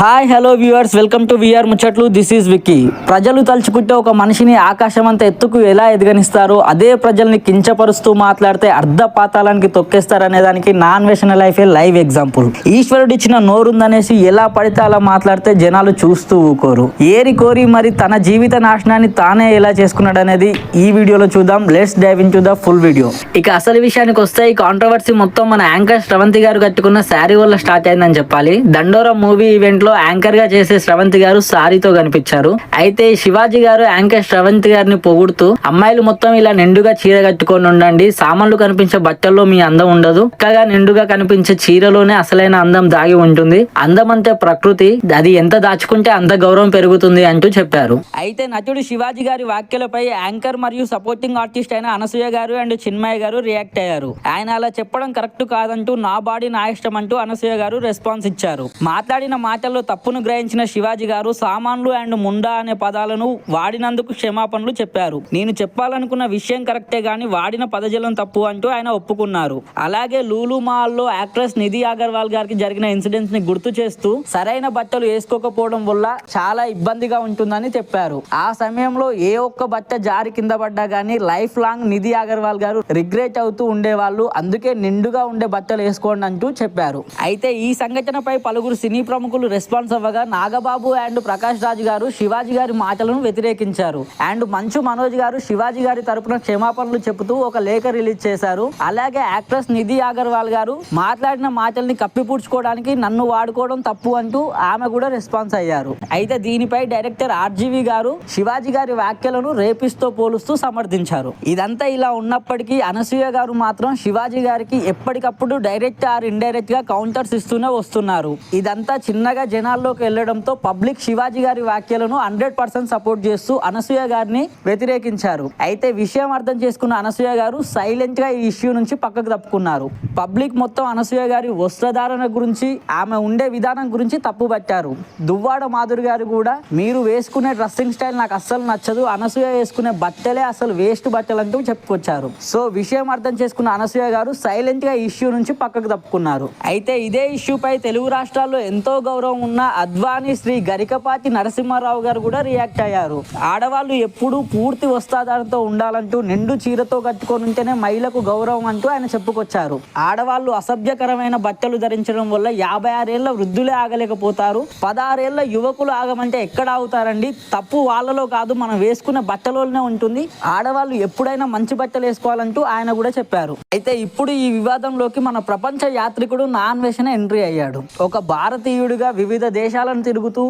Hi hello viewers, welcome to VR Muchatlu. This is Vicky. ప్రజలు తలుచుకుంటే ఒక మనిషిని ఆకాశం అంత ఎత్తుకు ఎలా ఎదగనిస్తారో, అదే ప్రజల్ని కించపరుస్తూ మాట్లాడితే అర్ధ పాతాళానికి తొక్కేస్తారనే దానికి నా అన్వేషణ లైఫే లైవ్ ఎగ్జాంపుల్. ఈశ్వరుడు ఇచ్చిన నోరుందనేసి ఎలా పడితే అలా మాట్లాడితే జనాలు చూస్తూ ఊకోరు. ఏరి కోరి మరి తన జీవిత నాశనాన్ని తానే ఎలా చేసుకున్నాడు అనేది ఈ వీడియోలో చూద్దాం. Let's dive into the full video. ఇక అసలు విషయానికి వస్తే, ఈ కాంట్రవర్సీ మొత్తం మన యాంకర్ శ్రవంతి గారు కట్టుకున్న శారీ వల్ల స్టార్ట్ అయిందని చెప్పాలి. దండోరా మూవీ ఈవెంట్ లో యాంకర్ గా చేసే శ్రవంతి గారు సారీతో కనిపించారు. అయితే శివాజీ గారు యాంకర్ శ్రవంతి గారిని పొగుడుతూ, అమ్మాయిలు మొత్తం ఇలా నిండుగా చీర కట్టుకొని ఉండండి, సామాన్లు కనిపించే బట్టల్లో మీ అందం ఉండదు, చక్కగా నిండుగా కనిపించే చీరలోనే అసలైన అందం దాగి ఉంటుంది, అందం అంటే ప్రకృతి, అది ఎంత దాచుకుంటే అంత గౌరవం పెరుగుతుంది అంటూ చెప్పారు. అయితే నటుడు శివాజీ గారి వ్యాఖ్యలపై యాంకర్ మరియు సపోర్టింగ్ ఆర్టిస్ట్ అయిన అనసూయ గారు అండ్ చిన్మయ్య గారు రియాక్ట్ అయ్యారు. ఆయన అలా చెప్పడం కరెక్ట్ కాదంటూ, నా బాడీ నా ఇష్టం అంటూ అనసూయ గారు రెస్పాన్స్ ఇచ్చారు. మాట్లాడిన మాటల్లో తప్పును గ్రహించిన శివాజీ గారు సామాన్లు అండ్ ముండా అనే పదాలను వాడినందుకు క్షమాపణలు చెప్పారు. నేను చెప్పాలనుకున్న విషయం కరెక్టే గాని వాడిన పదజలం తప్పు అంటూ ఆయన ఒప్పుకున్నారు. అలాగే లూలు మాల్లో యాక్ట్రెస్ నిధి అగర్వాల్ గారికి జరిగిన ఇన్సిడెంట్స్ ని గుర్తు చేస్తూ, సరైన బట్టలు వేసుకోకపోవడం వల్ల చాలా ఇబ్బందిగా ఉంటుందని చెప్పారు. ఆ సమయంలో ఏ ఒక్క బట్ట జారి కింద పడ్డా గానీ లైఫ్ లాంగ్ నిధి అగర్వాల్ గారు రిగ్రెట్ అవుతూ ఉండేవాళ్ళు, అందుకే నిండుగా ఉండే బట్టలు వేసుకోండి అంటూ చెప్పారు. అయితే ఈ సంఘటనపై పలువురు సినీ ప్రముఖులు రెస్పాన్స్ అవ్వగా, నాగబాబు అండ్ ప్రకాష్ రాజ్ గారు శివాజీ గారి మాటలను వ్యతిరేకించారు. అండ్ మంచు మనోజ్ గారు శివాజీ గారి తరపున క్షమాపణలు చెబుతూ ఒక లేఖ రిలీజ్ చేశారు. అలాగే యాక్ట్రెస్ నిధి అగర్వాల్ గారు మాట్లాడిన మాటల్ని కప్పిపుడ్చుకోవడానికి నన్ను వాడుకోవడం తప్పు అంటూ ఆమె కూడా రెస్పాన్స్ అయ్యారు. అయితే దీనిపై డైరెక్టర్ ఆర్జీవి గారు శివాజీ గారి వ్యాఖ్యలను రేపిస్తో పోలుస్తూ సమర్థించారు. ఇదంతా ఇలా ఉన్నప్పటికీ అనసూయ గారు మాత్రం శివాజీ గారికి ఎప్పటికప్పుడు డైరెక్ట్ ఆర్ ఇండైరెక్ట్ గా కౌంటర్స్ ఇస్తూనే వస్తున్నారు. ఇదంతా చిన్నగా జనాల్లోకి వెళ్లడంతో పబ్లిక్ శివాజీ గారి వ్యాఖ్యలను 100% సపోర్ట్ చేస్తూ అనసూయ గారిని వ్యతిరేకించారు. అయితే విషయం అర్థం చేసుకున్న అనసూయ గారు సైలెంట్ గా ఈ ఇష్యూ నుంచి పక్కకు తప్పుకున్నారు. పబ్లిక్ మొత్తం అనసూయ గారి వస్త్రధారణ గురించి, ఆమె ఉండే విధానం గురించి తప్పుపట్టారు. దువ్వాడ మాధురి గారు కూడా, మీరు వేసుకునే డ్రెస్సింగ్ స్టైల్ నాకు అస్సలు నచ్చదు, అనసూయ వేసుకునే బట్టలే అసలు వేస్ట్ బట్టలు అంటూ చెప్పుకొచ్చారు. సో విషయం అర్థం చేసుకున్న అనసూయ గారు సైలెంట్ గా ఈ ఇష్యూ నుంచి పక్కకు తప్పుకున్నారు. అయితే ఇదే ఇష్యూపై తెలుగు రాష్ట్రాల్లో ఎంతో గౌరవం ఉన్న అద్వానీ శ్రీ గరికపాటి నరసింహారావు గారు కూడా రియాక్ట్ అయ్యారు. ఆడవాళ్ళు ఎప్పుడూ పూర్తి వస్త్రధారణతో ఉండాలంటూ, నిండు చీరతో కట్టుకొని ఉంటేనే మహిళకు గౌరవం అంటూ ఆయన చెప్పుకొచ్చారు. ఆడవాళ్ళు అసభ్యకరమైన బట్టలు ధరించడం వల్ల 56 ఏళ్ల వృద్ధులే ఆగలేకపోతారు, 16 ఏళ్ల యువకులు ఆగమంటే ఎక్కడ ఆగుతారండి, తప్పు వాళ్ళలో కాదు మనం వేసుకునే బట్టలోనే ఉంటుంది, ఆడవాళ్ళు ఎప్పుడైనా మంచి బట్టలు వేసుకోవాలంటూ ఆయన కూడా చెప్పారు. అయితే ఇప్పుడు ఈ వివాదంలోకి మన ప్రపంచ యాత్రికుడు నా అన్వేషణ ఎంట్రీ అయ్యాడు. ఒక భారతీయుడిగా వివిధ దేశాలను తిరుగుతూ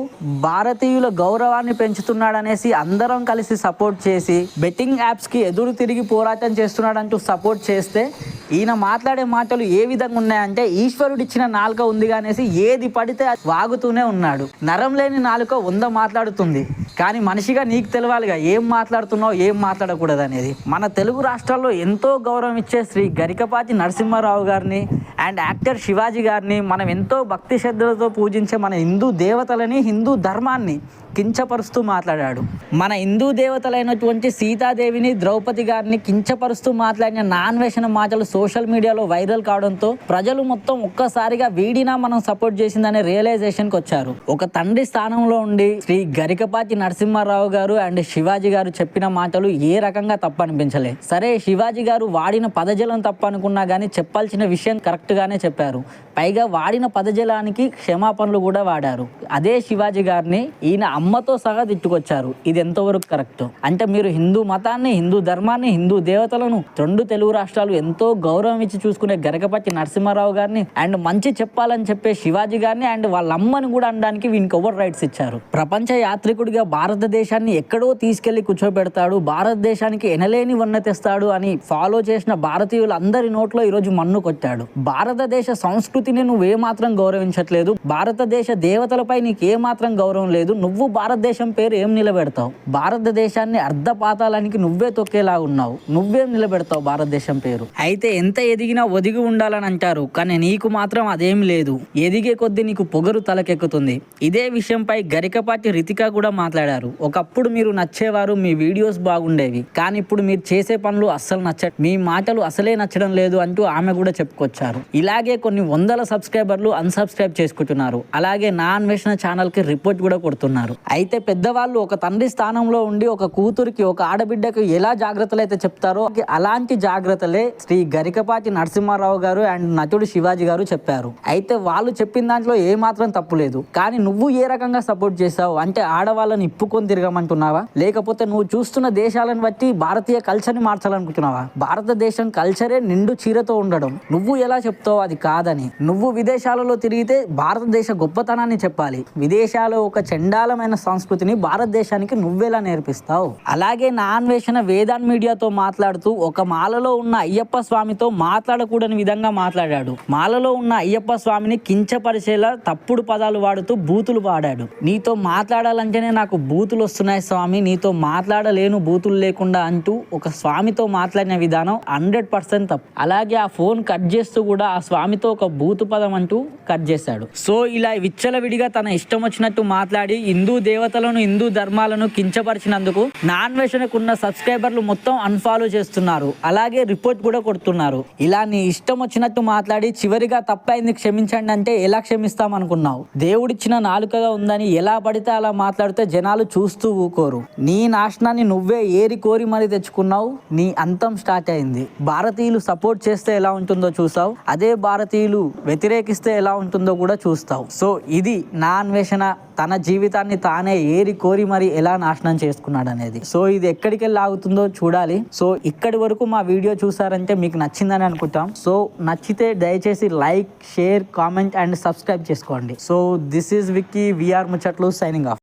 భారతీయుల గౌరవాన్ని పెంచుతున్నాడనేసి అందరం కలిసి సపోర్ట్ చేసి, బెట్టింగ్ యాప్స్ కి ఎదురు తిరిగి పోరాటం చేస్తున్నాడంటూ సపోర్ట్ చేస్తే, ఈయన మాట్లాడే మాటలు ఏ విధంగా ఉన్నాయంటే, ఈశ్వరుడిచ్చిన నాలుక ఉంది అనేసి ఏది పడితే వాగుతూనే ఉన్నాడు. నరం లేని నాలుక 100 మాట్లాడుతుంది, కానీ మనిషిగా నీకు తెలవాలిగా ఏం మాట్లాడుతున్నావు ఏం మాట్లాడకూడదు అనేది. మన తెలుగు రాష్ట్రాల్లో ఎంతో గౌరవం ఇచ్చే శ్రీ గరికపాటి నరసింహారావు గారిని అండ్ యాక్టర్ శివాజీ గారిని మనం ఎంతో భక్తి శ్రద్ధలతో పూజించే మన హిందూ దేవతలని, హిందూ ధర్మాన్ని కించపరుస్తూ మాట్లాడాడు. మన హిందూ దేవతలైనటువంటి సీతాదేవిని, ద్రౌపది గారిని కించపరుస్తూ మాట్లాడిన నా అన్వేషణ మాటలు సోషల్ మీడియాలో వైరల్ కావడంతో ప్రజలు మొత్తం ఒక్కసారిగా వీడినా మనం సపోర్ట్ చేసిందనే రియలైజేషన్కి వచ్చారు. ఒక తండ్రి స్థానంలో ఉండి శ్రీ గరికపాటి నరసింహారావు గారు అండ్ శివాజీ గారు చెప్పిన మాటలు ఏ రకంగా తప్పు అనిపించలే. సరే, శివాజీ గారు వాడిన పదజలం తప్పు అనుకున్నా కానీ చెప్పాల్సిన విషయం కరెక్ట్ గానే చెప్పారు. పైగా వాడిన పదజలానికి క్షమాపణలు కూడా వాడారు. అదే శివాజీ గారిని ఈయన అమ్మతో సహా తిట్టుకొచ్చారు. ఇది ఎంతవరకు కరెక్ట్? అంటే మీరు హిందూ మతాన్ని, హిందూ ధర్మాన్ని, హిందూ దేవతలను రెండు తెలుగు రాష్ట్రాలు ఎంతో గౌరవం ఇచ్చి చూసుకునే గరికపాటి నరసింహారావు గారిని అండ్ మంచి చెప్పాలని చెప్పే శివాజీ గారిని అండ్ వాళ్ళ అమ్మని కూడా అనడానికి వీనికి ఓవర్ రైట్స్ ఇచ్చారు. ప్రపంచ యాత్రికుడిగా భారతదేశాన్ని ఎక్కడో తీసుకెళ్లి కూర్చోబెడతాడు, భారతదేశానికి ఎనలేని వన్న తెస్తాడు అని ఫాలో చేసిన భారతీయులందరి నోట్లో ఈరోజు మన్ను కొట్టాడు. భారతదేశ సంస్కృతిని నువ్వేమాత్రం గౌరవించట్లేదు, భారతదేశ దేవతలపై నీకు ఏమాత్రం గౌరవం లేదు, నువ్వు భారతదేశం పేరు ఏం నిలబెడతావు? భారతదేశాన్ని అర్ధపాతాలానికి నువ్వే తొక్కేలా ఉన్నావు, నువ్వేం నిలబెడతావు భారతదేశం పేరు? అయితే ఎంత ఎదిగినా ఒదిగి ఉండాలని అంటారు, కానీ నీకు మాత్రం అదేం లేదు. ఎదిగే కొద్దీ నీకు పొగరు తలకెక్కుతుంది. ఇదే విషయంపై గరికపాటి రితిక కూడా మాట్లాడారు. ఒకప్పుడు మీరు నచ్చేవారు, మీ వీడియోస్ బాగుండేవి, కానీ ఇప్పుడు మీరు చేసే పనులు అస్సలు మీ మాటలు అసలే నచ్చడం లేదు అంటూ ఆమె కూడా చెప్పుకొచ్చారు. ఇలాగే కొన్ని వందల వందల సబ్స్క్రైబర్లు అన్సబ్స్క్రైబ్ చేసుకుంటున్నారు. అలాగే నా అన్వేషణ ఛానల్ కి రిపోర్ట్ కూడా కొడుతున్నారు. అయితే పెద్దవాళ్ళు ఒక తండ్రి స్థానంలో ఉండి ఒక కూతురికి ఒక ఆడబిడ్డకు ఎలా జాగ్రత్తలు అయితే చెప్తారో అలాంటి జాగ్రత్తలే శ్రీ గరికపాటి నరసింహారావు గారు అండ్ నటుడు శివాజీ గారు చెప్పారు. అయితే వాళ్ళు చెప్పిన దాంట్లో ఏ మాత్రం తప్పు లేదు. కానీ నువ్వు ఏ రకంగా సపోర్ట్ చేసావు అంటే ఆడవాళ్ళని ఇప్పుకొని తిరగమంటున్నావా, లేకపోతే నువ్వు చూస్తున్న దేశాలను బట్టి భారతీయ కల్చర్ ని మార్చాలనుకుంటున్నావా? భారతదేశం కల్చరే నిండు చీరతో ఉండడం. నువ్వు ఎలా చెప్తావు అది కాదని? నువ్వు విదేశాలలో తిరిగితే భారతదేశ గొప్పతనాన్ని చెప్పాలి. విదేశాల్లో ఒక చండాలమైన సంస్కృతిని భారతదేశానికి నువ్వెలా నేర్పిస్తావు? అలాగే నా అన్వేషణ వేదాంత్ మీడియాతో మాట్లాడుతూ ఒక మాలలో ఉన్న అయ్యప్ప స్వామితో మాట్లాడకూడని విధంగా మాట్లాడాడు. మాలలో ఉన్న అయ్యప్ప స్వామిని కించపరిచేలా తప్పుడు పదాలు వాడుతూ బూతులు వాడాడు. నీతో మాట్లాడాలంటేనే నాకు బూతులు వస్తున్నాయి స్వామి, నీతో మాట్లాడలేను బూతులు లేకుండా అంటూ ఒక స్వామితో మాట్లాడిన విధానం 100% తప్పు. అలాగే ఆ ఫోన్ కట్ చేస్తూ కూడా ఆ స్వామితో ఒక బూతు పదం అంటూ కట్ చేశాడు. సో ఇలా విచ్చలవిడిగా తన ఇష్టం వచ్చినట్టు మాట్లాడి హిందూ దేవతలను హిందూ ధర్మాలను కించపరిచినందుకు నా అన్వేషణకున్న సబ్స్క్రైబర్లు మొత్తం అన్ఫాలో చేస్తున్నారు. అలాగే రిపోర్ట్ కూడా కొడుతున్నారు. ఇలా నీ ఇష్టం వచ్చినట్టు మాట్లాడి చివరిగా తప్పైంది క్షమించండి అంటే ఎలా క్షమిస్తాం అనుకున్నావు? దేవుడిచ్చిన నాలుకగా ఉందని ఎలా పడితే అలా మాట్లాడితే జనాలు చూస్తూ ఊకోరు. నీ నాశనాన్ని నువ్వే ఏరి కోరి మరి తెచ్చుకున్నావు. నీ అంతం స్టార్ట్ అయింది. భారతీయులు సపోర్ట్ చేస్తే ఎలా ఉంటుందో చూసావు, అదే భారతీయులు వ్యతిరేకిస్తే ఎలా ఉంటుందో కూడా చూస్తావు. సో ఇది నా అన్వేషణ తన జీవితాన్ని తానే ఏరి కోరి మరి ఎలా నాశనం చేసుకున్నాడు అనేది. సో ఇది ఎక్కడికి వెళ్ళి ఆగుతుందో చూడాలి. సో ఇక్కడి వరకు మా వీడియో చూసారంటే మీకు నచ్చిందని అనుకుంటాం. సో నచ్చితే దయచేసి like, share, comment and subscribe చేసుకోండి. So this is Vicky, VR Muchatlu signing of.